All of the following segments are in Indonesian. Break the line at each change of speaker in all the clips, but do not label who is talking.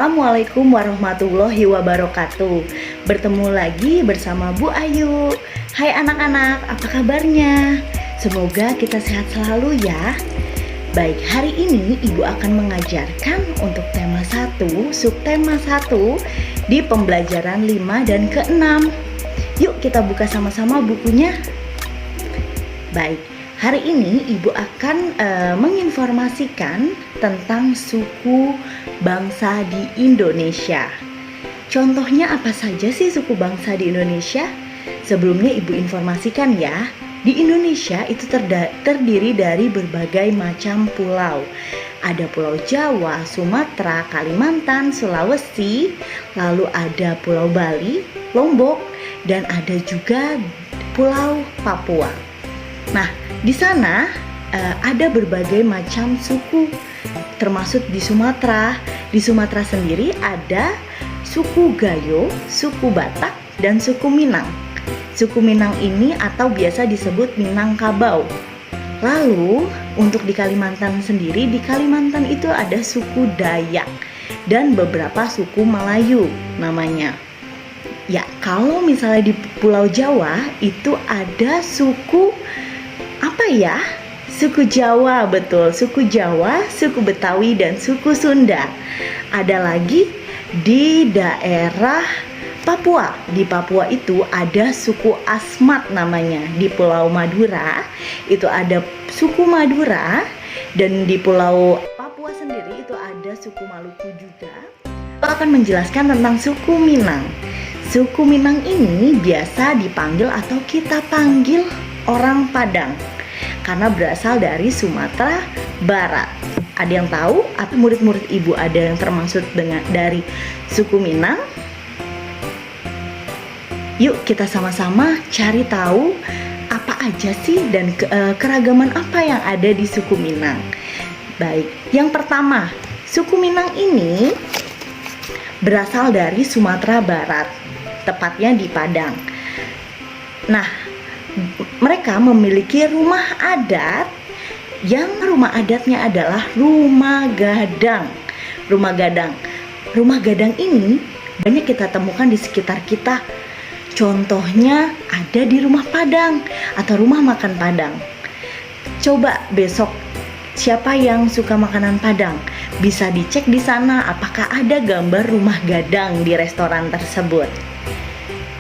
Assalamualaikum warahmatullahi wabarakatuh. Bertemu lagi bersama Bu Ayu. Hai anak-anak, apa kabarnya? Semoga kita sehat selalu ya. Baik, hari ini Ibu akan mengajarkan untuk tema 1, subtema 1 di pembelajaran 5 dan ke-6. Yuk kita buka sama-sama bukunya. Baik, hari ini Ibu akan menginformasikan tentang suku bangsa di Indonesia. Contohnya apa saja sih suku bangsa di Indonesia? Sebelumnya Ibu informasikan ya, di Indonesia itu terdiri dari berbagai macam pulau. Ada Pulau Jawa, Sumatera, Kalimantan, Sulawesi, lalu ada Pulau Bali, Lombok, dan ada juga Pulau Papua. Nah, di sana ada berbagai macam suku, termasuk di Sumatera. Di Sumatera sendiri ada suku Gayo, suku Batak, dan suku Minang. Suku Minang ini atau biasa disebut Minangkabau. Lalu untuk di Kalimantan sendiri, di Kalimantan itu ada suku Dayak dan beberapa suku Melayu namanya. Ya, kalau misalnya di Pulau Jawa itu ada suku apa ya? Suku Jawa, betul, suku Jawa, suku Betawi, dan suku Sunda. Ada lagi di daerah Papua. Di Papua itu ada suku Asmat namanya. Di Pulau Madura itu ada suku Madura, dan di Pulau Papua sendiri itu ada suku Maluku juga. Aku akan menjelaskan tentang suku Minang. Suku Minang ini biasa dipanggil atau kita panggil orang Padang karena berasal dari Sumatera Barat. Ada yang tahu atau murid-murid Ibu ada yang termasuk dari suku Minang? Yuk kita sama-sama cari tahu apa aja sih dan keragaman apa yang ada di suku Minang. Baik, yang pertama, suku Minang ini berasal dari Sumatera Barat, tepatnya di Padang. Nah, mereka memiliki rumah adat yang rumah adatnya adalah rumah gadang. Rumah gadang ini banyak kita temukan di sekitar kita. Contohnya ada di rumah Padang atau rumah makan Padang. Coba besok siapa yang suka makanan Padang bisa dicek di sana apakah ada gambar rumah gadang di restoran tersebut.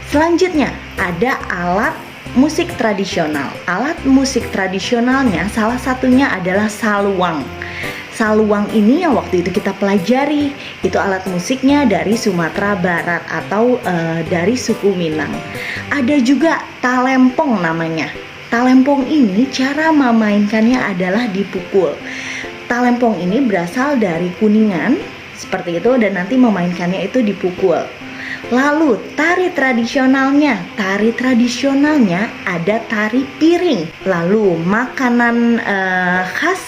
Selanjutnya ada alat musik tradisional. Alat musik tradisionalnya salah satunya adalah saluang. Saluang ini yang waktu itu kita pelajari, itu alat musiknya dari Sumatera Barat atau dari suku Minang. Ada juga talempong namanya. Talempong ini cara memainkannya adalah dipukul. Talempong ini berasal dari Kuningan seperti itu, dan nanti memainkannya itu dipukul. Lalu tari tradisionalnya ada tari piring. Lalu makanan khas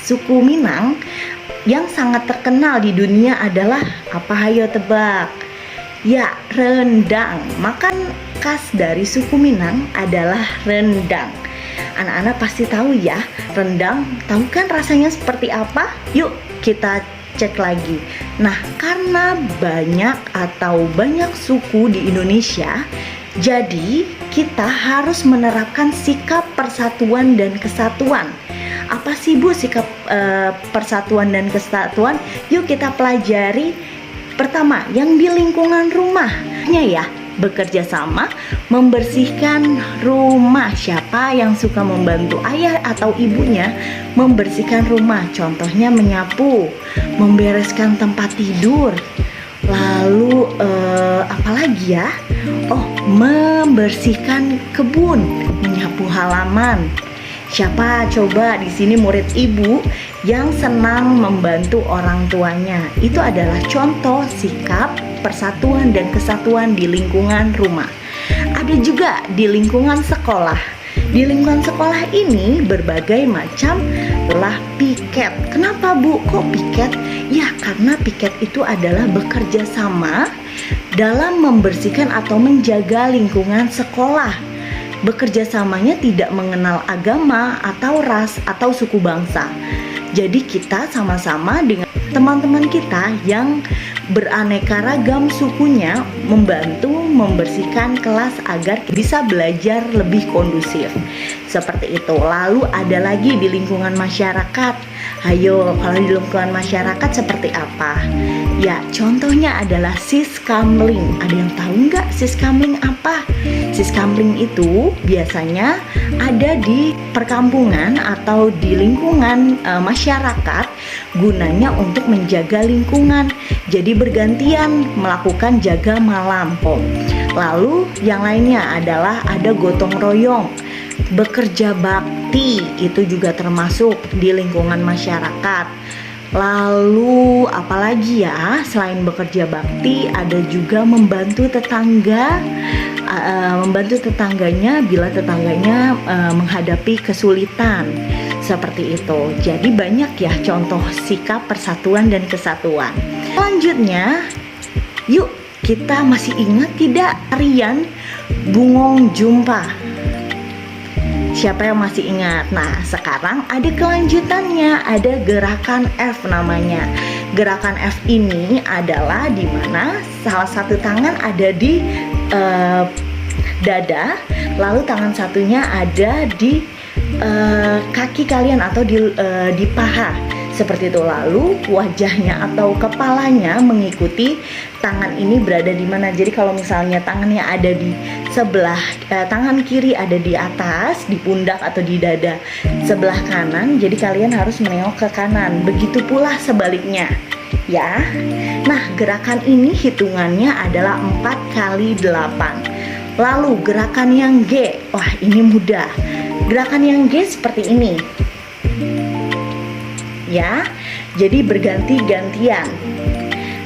suku Minang yang sangat terkenal di dunia adalah apa? Hayo tebak. Ya, rendang. Makan khas dari suku Minang adalah rendang. Anak-anak pasti tahu ya, rendang. Tahu kan rasanya seperti apa? Yuk kita cek lagi. Nah, karena banyak suku di Indonesia, jadi kita harus menerapkan sikap persatuan dan kesatuan. Apa sih Bu sikap persatuan dan kesatuan? Yuk kita pelajari. Pertama, yang di lingkungan rumahnya ya, bekerja sama membersihkan rumah. Siapa yang suka membantu ayah atau ibunya membersihkan rumah? Contohnya menyapu, membereskan tempat tidur. Lalu apalagi ya? Oh, membersihkan kebun, menyapu halaman. Siapa coba di sini murid Ibu yang senang membantu orang tuanya? Itu adalah contoh sikap persatuan dan kesatuan di lingkungan rumah. Ada juga di lingkungan sekolah. Di lingkungan sekolah ini berbagai macam lah piket. Kenapa Bu kok piket? Ya, karena piket itu adalah bekerja sama dalam membersihkan atau menjaga lingkungan sekolah. Bekerja samanya tidak mengenal agama atau ras atau suku bangsa. Jadi kita sama-sama dengan teman-teman kita yang beraneka ragam sukunya membantu membersihkan kelas agar bisa belajar lebih kondusif. Seperti itu. Lalu ada lagi di lingkungan masyarakat. Ayo, kalau di lingkungan masyarakat seperti apa? Ya, contohnya adalah siskamling. Ada yang tahu nggak siskamling apa? Siskamling itu biasanya ada di perkampungan atau di lingkungan masyarakat, gunanya untuk menjaga lingkungan. Jadi bergantian melakukan jaga malam. Lalu yang lainnya adalah ada gotong royong, bekerja bakti, itu juga termasuk di lingkungan masyarakat. Lalu apalagi ya, selain bekerja bakti ada juga membantu tetangga, membantu tetangganya bila tetangganya menghadapi kesulitan. Seperti itu. Jadi banyak ya contoh sikap persatuan dan kesatuan. Selanjutnya, yuk kita masih ingat tidak tarian Bungong Jumpa? Siapa yang masih ingat? Nah, sekarang ada kelanjutannya, ada gerakan F namanya. Gerakan F ini adalah di mana salah satu tangan ada di dada, lalu tangan satunya ada di kaki kalian atau di paha. Seperti itu. Lalu wajahnya atau kepalanya mengikuti tangan ini berada di mana. Jadi kalau misalnya tangannya ada di sebelah tangan kiri ada di atas, di pundak atau di dada sebelah kanan, jadi kalian harus menengok ke kanan. Begitu pula sebaliknya. Ya. Nah, gerakan ini hitungannya adalah 4 kali 8. Lalu gerakan yang G. Wah, ini mudah. Gerakan yang G seperti ini. Ya, jadi berganti-gantian.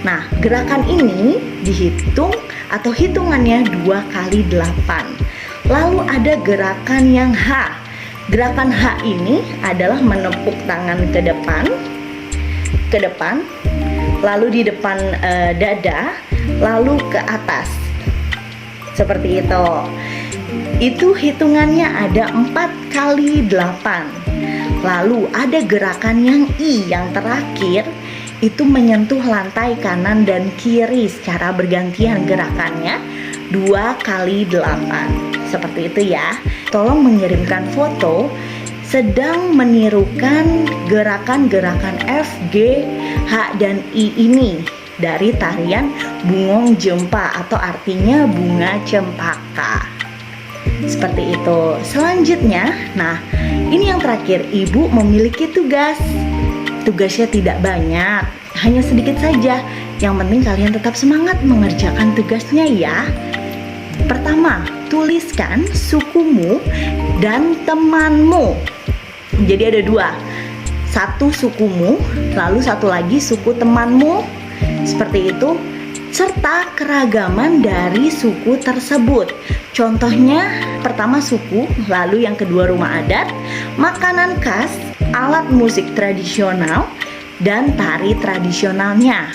Nah, gerakan ini dihitung atau hitungannya 2 kali 8. Lalu ada gerakan yang H. Gerakan H ini adalah menepuk tangan ke depan, lalu di depan dada, lalu ke atas. Seperti itu. Itu hitungannya ada 4 kali 8. Lalu ada gerakan yang I yang terakhir, itu menyentuh lantai kanan dan kiri secara bergantian gerakannya 2 kali 8. Seperti itu ya. Tolong mengirimkan foto sedang menirukan gerakan-gerakan F, G, H, dan I ini dari tarian Bungong Jumpa atau artinya bunga cempaka. Seperti itu. Selanjutnya, nah ini yang terakhir, ibu memiliki tugas. Tugasnya tidak banyak, hanya sedikit saja. Yang penting kalian tetap semangat mengerjakan tugasnya ya. Pertama, tuliskan sukumu dan temanmu. Jadi ada 2. Satu sukumu, lalu satu lagi suku temanmu. Seperti itu. Serta keragaman dari suku tersebut. Contohnya, pertama suku, lalu yang kedua rumah adat, makanan khas, alat musik tradisional, dan tari tradisionalnya.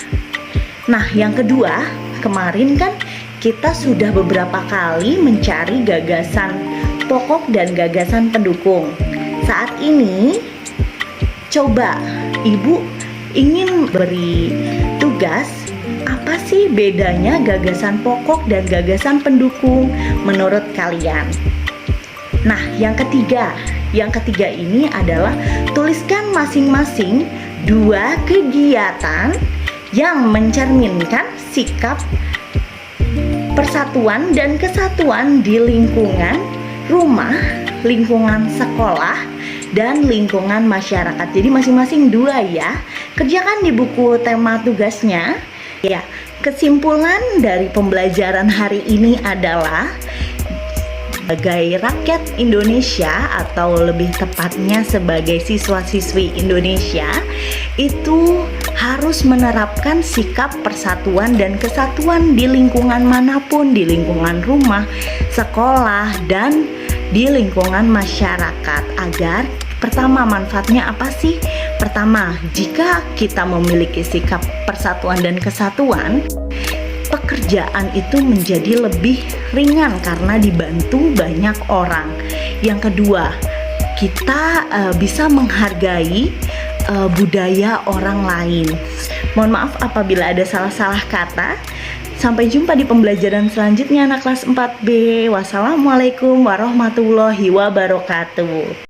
Nah, yang kedua, kemarin kan kita sudah beberapa kali mencari gagasan pokok dan gagasan pendukung. Saat ini, coba ibu ingin beri tugas. Apa sih bedanya gagasan pokok dan gagasan pendukung menurut kalian? Nah, yang ketiga ini adalah tuliskan masing-masing 2 kegiatan yang mencerminkan sikap persatuan dan kesatuan di lingkungan rumah, lingkungan sekolah, dan lingkungan masyarakat. Jadi masing-masing 2 ya. Kerjakan di buku tema tugasnya. Ya, kesimpulan dari pembelajaran hari ini adalah sebagai rakyat Indonesia atau lebih tepatnya sebagai siswa-siswi Indonesia itu harus menerapkan sikap persatuan dan kesatuan di lingkungan manapun, di lingkungan rumah, sekolah, dan di lingkungan masyarakat agar pertama, manfaatnya apa sih? Pertama, jika kita memiliki sikap persatuan dan kesatuan, pekerjaan itu menjadi lebih ringan karena dibantu banyak orang. Yang kedua, kita bisa menghargai budaya orang lain. Mohon maaf apabila ada salah-salah kata. Sampai jumpa di pembelajaran selanjutnya anak kelas 4B. Wassalamualaikum warahmatullahi wabarakatuh.